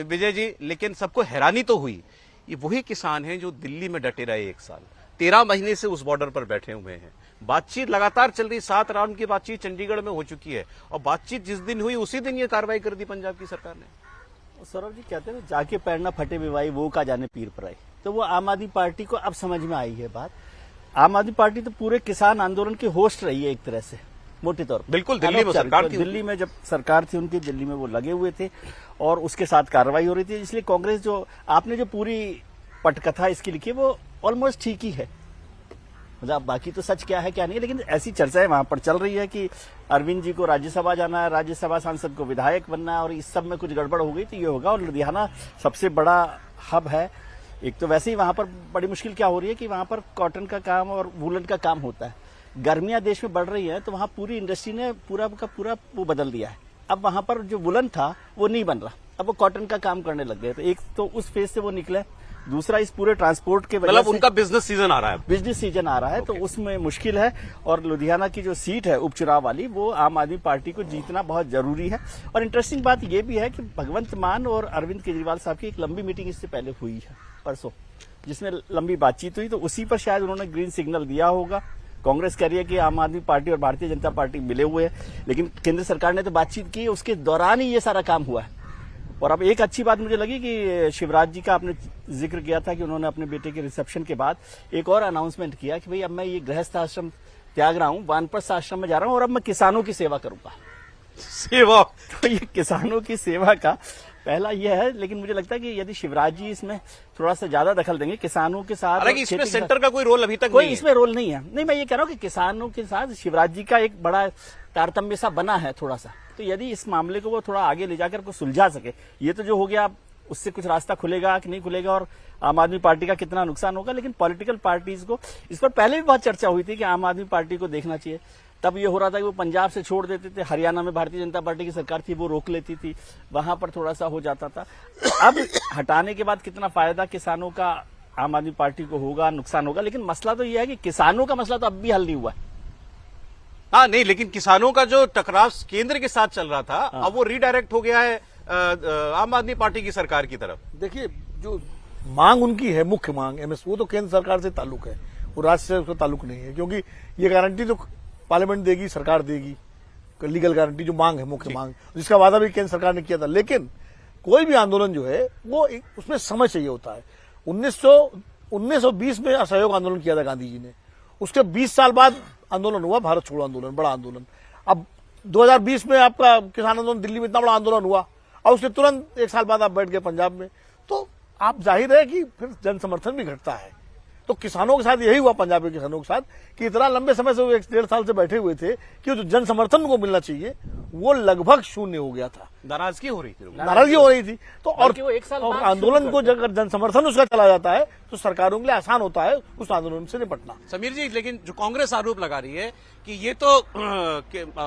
विजय जी, लेकिन सबको हैरानी तो हुई, ये वही किसान हैं जो दिल्ली में डटे रहे 1 साल, 13 महीने से उस बॉर्डर पर बैठे हुए हैं। बातचीत लगातार चल रही, 7 राउंड की बातचीत चंडीगढ़ में हो चुकी है, और बातचीत जिस दिन हुई उसी दिन ये कार्रवाई कर दी पंजाब की सरकार ने। सौरभ जी कहते हैं जाके पैर ना फटे बिवाई वो का जाने पीर पर आई, तो वो आम आदमी पार्टी को अब समझ में आई है बात। आम आदमी पार्टी तो पूरे किसान आंदोलन की होस्ट रही है एक तरह से, मोटे तौर पर। बिल्कुल, दिल्ली में सरकार थी, दिल्ली में जब सरकार थी उनकी, दिल्ली में वो लगे हुए थे और उसके साथ कार्रवाई हो रही थी। इसलिए कांग्रेस जो आपने जो पूरी पटकथा इसकी लिखी है वो ऑलमोस्ट ठीक ही है, मतलब बाकी तो सच क्या है क्या नहीं है, लेकिन ऐसी चर्चाएं वहां पर चल रही है कि अरविंद जी को राज्यसभा जाना है, राज्यसभा सांसद को विधायक बनना है, और इस सब में कुछ गड़बड़ हो गई तो ये होगा। और लुधियाना सबसे बड़ा हब है, एक तो वैसे ही वहां पर बड़ी मुश्किल क्या हो रही है कि वहां पर कॉटन का काम और वूलन का काम होता है। गर्मियां देश में बढ़ रही है तो वहां पूरी इंडस्ट्री ने पूरा का पूरा वो बदल दिया है। अब वहां पर जो वुलन था वो नहीं बन रहा, अब वो कॉटन का काम करने लग गए। तो एक तो उस फेज से वो निकले, दूसरा इस पूरे ट्रांसपोर्ट के वजह मतलब से उनका बिजनेस सीजन आ रहा है, बिजनेस सीजन आ रहा है, तो उसमें मुश्किल है। और लुधियाना की जो सीट है उपचुनाव वाली, वो आम आदमी पार्टी को जीतना बहुत जरूरी है। और इंटरेस्टिंग बात यह भी है कि भगवंत मान और अरविंद केजरीवाल साहब की एक लंबी मीटिंग इससे पहले हुई है परसों, जिसमें लंबी बातचीत हुई, तो उसी पर शायद उन्होंने ग्रीन सिग्नल दिया होगा। कांग्रेस कह रही है कि आम आदमी पार्टी और भारतीय जनता पार्टी मिले हुए हैं, लेकिन केंद्र सरकार ने तो बातचीत की, उसके दौरान ही ये सारा काम हुआ है। और अब एक अच्छी बात मुझे लगी कि शिवराज जी का आपने जिक्र किया था कि उन्होंने अपने बेटे के रिसेप्शन के बाद एक और अनाउंसमेंट किया कि भाई अब मैं ये गृहस्थ आश्रम त्याग रहा हूं, वानप्रस्थ आश्रम में जा रहा हूं और अब मैं किसानों की सेवा करूंगा। सेवा, तो ये किसानों की सेवा का पहला ये है। लेकिन मुझे लगता है कि यदि शिवराज जी इसमें थोड़ा सा ज्यादा दखल देंगे किसानों के साथ, हालांकि इसमें सेंटर का कोई रोल अभी तक कोई नहीं इसमें रोल नहीं है। नहीं, मैं ये कह रहा हूं कि किसानों के साथ शिवराज जी का एक बड़ा तारतम्य सा बना है थोड़ा सा, तो यदि इस मामले को वो थोड़ा आगे ले जाकर को सुलझा सके, ये तो जो हो गया उससे कुछ रास्ता खुलेगा कि नहीं खुलेगा और आम आदमी पार्टी का कितना नुकसान होगा। लेकिन पॉलिटिकल पार्टीज को इस पर पहले भी बहुत चर्चा हुई थी कि आम आदमी पार्टी को देखना चाहिए। तब ये हो रहा था कि वो पंजाब से छोड़ देते थे, हरियाणा में भारतीय जनता पार्टी की सरकार थी वो रोक लेती थी, वहां पर थोड़ा सा हो जाता था। अब हटाने के बाद कितना फायदा किसानों का आम आदमी पार्टी को होगा, नुकसान होगा, लेकिन मसला तो यह है कि किसानों का मसला तो अब भी हल नहीं हुआ है। हाँ नहीं, लेकिन किसानों का जो टकराव केंद्र के साथ चल रहा था, अब वो रिडायरेक्ट हो गया है आम आदमी पार्टी की सरकार की तरफ। देखिए, जो मांग उनकी है, मुख्य मांग एमएसपी, वो तो केंद्र सरकार से ताल्लुक है, वो राज्य से उसका ताल्लुक नहीं है, क्योंकि ये गारंटी तो पार्लियामेंट देगी, सरकार देगी, लीगल गारंटी जो मांग है, मुख्य मांग, जिसका वादा भी केंद्र सरकार ने किया था। लेकिन कोई भी आंदोलन जो है वो उसमें समय चाहिए होता है। 1920 में असहयोग आंदोलन किया था गांधी जी ने, उसके 20 साल बाद आंदोलन हुआ भारत छोड़ो आंदोलन, बड़ा आंदोलन। अब 2020 में आपका किसान आंदोलन दिल्ली में इतना बड़ा आंदोलन हुआ और उसके तुरंत 1 साल बाद आप बैठ गए पंजाब में, तो आप जाहिर है कि फिर जन समर्थन भी घटता है। तो किसानों के साथ यही हुआ, पंजाब के किसानों के साथ, कि इतना लंबे समय से वो 1-1.5 साल से बैठे हुए थे कि जो जन समर्थन को मिलना चाहिए वो लगभग शून्य हो गया था, नाराजगी हो रही थी। तो और आंदोलन को अगर जन समर्थन उसका चला जाता है तो सरकारों के लिए आसान होता है उस आंदोलन से निपटना। समीर जी, लेकिन जो कांग्रेस आरोप लगा रही है कि ये तो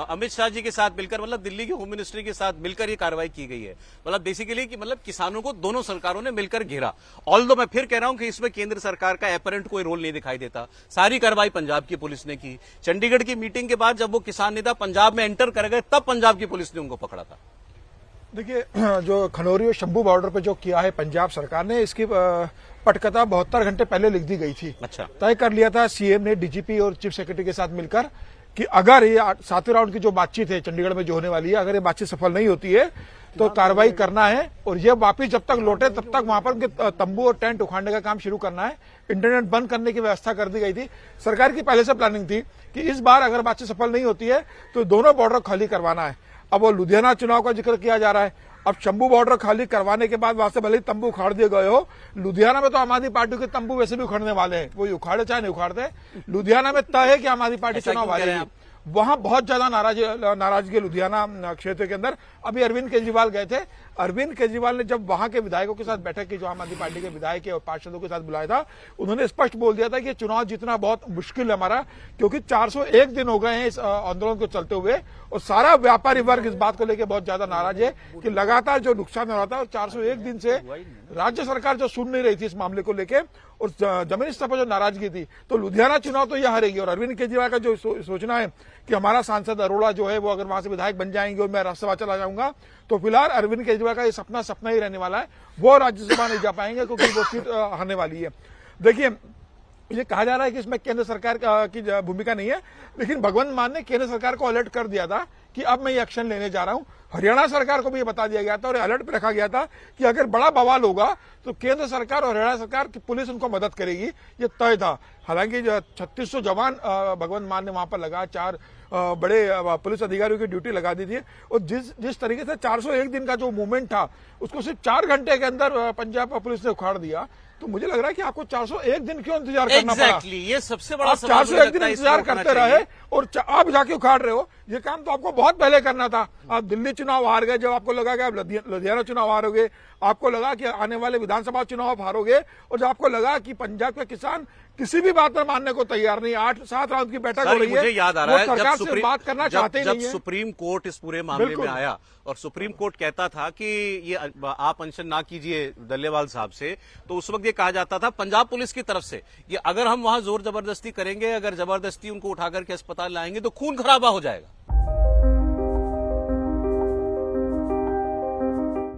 अमित शाह जी के साथ मिलकर, मतलब दिल्ली के होम मिनिस्ट्री के साथ मिलकर ये कार्रवाई की गई है, मतलब बेसिकली कि मतलब किसानों को दोनों सरकारों ने मिलकर घेरा। ऑल्दो मैं फिर कह रहा हूं कि इसमें केंद्र सरकार का एपरेंट कोई रोल नहीं दिखाई देता, सारी कार्रवाई पंजाब की पुलिस ने की। चंडीगढ़ की मीटिंग के बाद जब वो किसान नेता पंजाब में एंटर कर गए तब पंजाब की पुलिस ने उनको पकड़ा था। देखिए, जो खनौरी और शंभू बॉर्डर पे जो किया है पंजाब सरकार ने, इसकी पटकथा 72 घंटे पहले लिख दी गई थी। अच्छा, तय कर लिया था सीएम ने डीजीपी और चीफ सेक्रेटरी के साथ मिलकर कि अगर ये 7वें राउंड की जो बातचीत है चंडीगढ़ में जो होने वाली है, अगर ये बातचीत सफल नहीं होती है तो कार्रवाई करना है, और ये वापिस जब तक लौटे तब तक वहां पर उनके तंबू और टेंट उखाड़ने का काम शुरू करना है। इंटरनेट बंद करने की व्यवस्था कर दी गई थी। सरकार की पहले से प्लानिंग थी कि इस बार अगर बातचीत सफल नहीं होती है तो दोनों बॉर्डर खाली करवाना है। अब वो लुधियाना चुनाव का जिक्र किया जा रहा है। अब शंभू बॉर्डर खाली करवाने के बाद वहां से भले ही तंबू उखाड़ दिए गए हो, लुधियाना में तो आम आदमी पार्टी के तंबू वैसे भी उखाड़ने वाले हैं, वो उखाड़े चाहे नहीं उखाड़ते, लुधियाना में तय है कि आम आदमी पार्टी चुनाव हारेगी। वहां बहुत ज्यादा नाराजगी लुधियाना क्षेत्र के अंदर। अभी अरविंद केजरीवाल गए थे। अरविंद केजरीवाल ने जब वहां के विधायकों के साथ बैठक की, जो आम आदमी पार्टी के विधायक और पार्षदों के साथ बुलाया था, उन्होंने स्पष्ट बोल दिया था कि चुनाव जीतना बहुत मुश्किल है हमारा, क्योंकि 401 दिन हो गए हैं इस आंदोलन को चलते हुए और सारा व्यापारी वर्ग इस बात को लेकर बहुत ज्यादा नाराज है कि लगातार जो नुकसान हो रहा था, 401 दिन से राज्य सरकार जो सुन नहीं रही थी इस मामले को लेकर और जमीनी स्तर पर जो नाराजगी थी, तो लुधियाना चुनाव तो यह हारेगी। और अरविंद केजरीवाल का जो सोचना है कि हमारा सांसद अरोड़ा जो है वो अगर वहां से विधायक बन जाएंगे और मैं राज्यसभा चला जाऊंगा चाहूंगा। तो फिलहाल अरविंद केजरीवाल का ये सपना ही रहने वाला है, वो राज्यसभा नहीं जा पाएंगे क्योंकि वो सीट हारने वाली है। देखिए, ये कहा जा रहा है कि इसमें केंद्र सरकार की भूमिका नहीं है, लेकिन भगवंत मान ने केंद्र सरकार को अलर्ट कर दिया था कि अब मैं ये एक्शन लेने जा रहा हूं। हरियाणा सरकार को भी ये बता दिया गया था और अलर्ट पे रखा गया था कि अगर बड़ा बवाल होगा तो केंद्र सरकार और हरियाणा सरकार की पुलिस उनको मदद करेगी, ये तय था। हालांकि 3600 जवान भगवंत मान ने वहां पर लगा, 4 बड़े पुलिस अधिकारियों की ड्यूटी लगा दी थी, और जिस तरीके से 401 दिन का जो मूवमेंट था उसको सिर्फ 4 घंटे के अंदर पंजाब पुलिस ने उखाड़ दिया। तो मुझे लग रहा है कि आपको 401 दिन क्यों इंतजार करना पड़ा? ये सबसे बड़ा आप सवाल 401 दिन इंतजार करते रहे और आप जाके उखाड़ रहे हो। ये काम तो आपको बहुत पहले करना था। आप दिल्ली चुनाव हार गए, जब आपको लगा कि आप लुधियाना चुनाव हारोगे, आपको लगा कि आने वाले विधानसभा चुनाव आप हारोगे, और जब आपको लगा कि पंजाब के किसान किसी भी बात में मानने को तैयार नहीं, 8-7 राउंड की बैठक हो रही है, मुझे याद आ रहा है सरकार से बात करना चाहते ही जब नहीं है। सुप्रीम कोर्ट इस पूरे मामले में आया और सुप्रीम कोर्ट कहता था कि ये आप अनशन ना कीजिए डल्लेवाल साहब से, तो उस वक्त ये कहा जाता था पंजाब पुलिस की तरफ से कि अगर हम वहां जोर जबरदस्ती करेंगे, अगर जबरदस्ती उनको उठाकर के अस्पताल लाएंगे तो खून खराबा हो जाएगा।